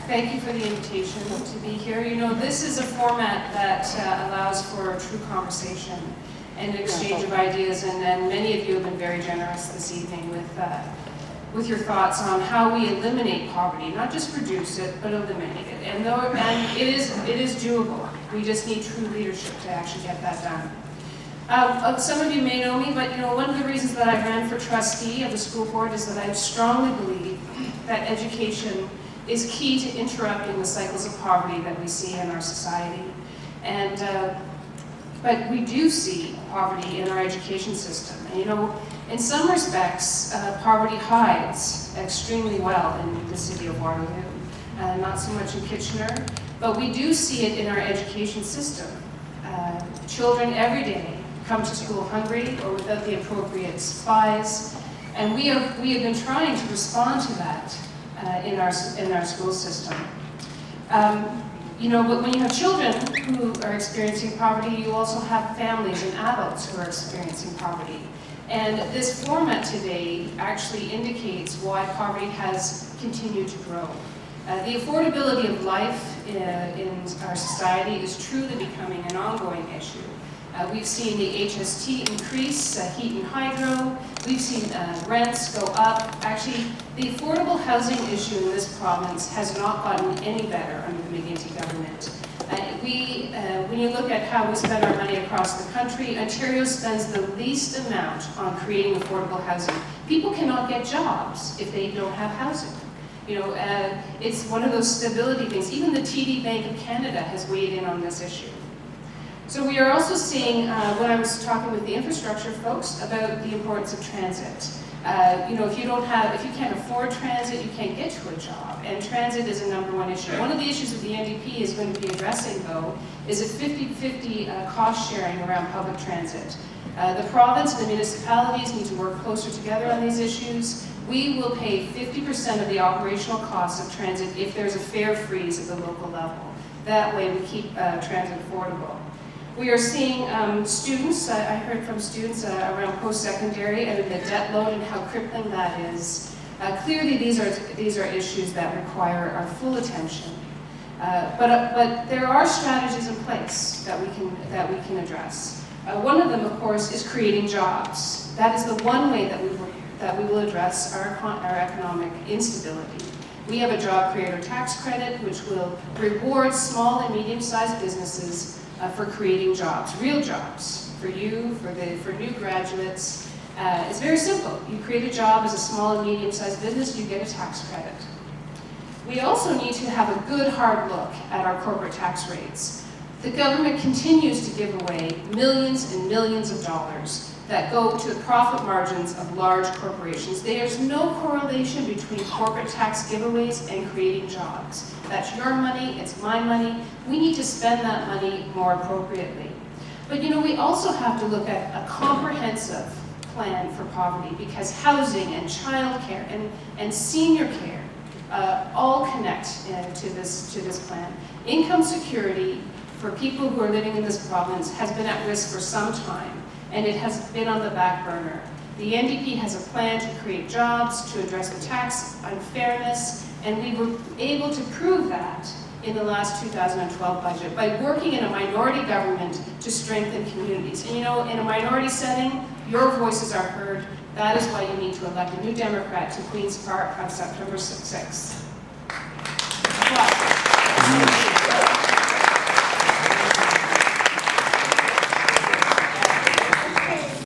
thank you for the invitation to be here. You know, this is a format that allows for true conversation and exchange of ideas, and many of you have been very generous this evening with your thoughts on how we eliminate poverty, not just reduce it, but eliminate it. And it is doable. We just need true leadership to actually get that done. Some of you may know me, but you know, one of the reasons that I ran for trustee of the school board is that I strongly believe that education is key to interrupting the cycles of poverty that we see in our society. But we do see poverty in our education system. And, you know, in some respects, poverty hides extremely well in the city of Waterloo, not so much in Kitchener, but we do see it in our education system. Children every day come to school hungry or without the appropriate supplies, and we have been trying to respond to that in our school system. You know, but when you have children who are experiencing poverty, you also have families and adults who are experiencing poverty. And this format today actually indicates why poverty has continued to grow. The affordability of life in our society is truly becoming an ongoing issue. We've seen the HST increase, heat and hydro. We've seen rents go up. Actually, the affordable housing issue in this province has not gotten any better under the McGuinty government. When you look at how we spend our money across the country, Ontario spends the least amount on creating affordable housing. People cannot get jobs if they don't have housing. You know, it's one of those stability things. Even the TD Bank of Canada has weighed in on this issue. So we are also seeing, when I was talking with the infrastructure folks, about the importance of transit. You know, if you can't afford transit, you can't get to a job, and transit is a #1 issue. One of the issues that the NDP is going to be addressing, though, is a 50-50 cost sharing around public transit. The province and the municipalities need to work closer together on these issues. We will pay 50% of the operational costs of transit if there's a fare freeze at the local level. That way we keep transit affordable. We are seeing students, I heard from students around post-secondary and the debt load and how crippling that is. Clearly these are issues that require our full attention. But there are strategies in place that we can address. One of them, of course, is creating jobs. That is the one way that we will address our economic instability. We have a job creator tax credit, which will reward small and medium-sized businesses for creating jobs, real jobs, for you, for new graduates. It's very simple. You create a job as a small and medium-sized business, you get a tax credit. We also need to have a good hard look at our corporate tax rates. The government continues to give away millions and millions of dollars that go to the profit margins of large corporations. There's no correlation between corporate tax giveaways and creating jobs. That's your money, it's my money. We need to spend that money more appropriately. But you know, we also have to look at a comprehensive plan for poverty, because housing and childcare and senior care all connect to this plan. Income security for people who are living in this province has been at risk for some time, and it has been on the back burner. The NDP has a plan to create jobs, to address the tax unfairness, and we were able to prove that in the last 2012 budget by working in a minority government to strengthen communities. And you know, in a minority setting, your voices are heard. That is why you need to elect a new Democrat to Queen's Park on September 6th.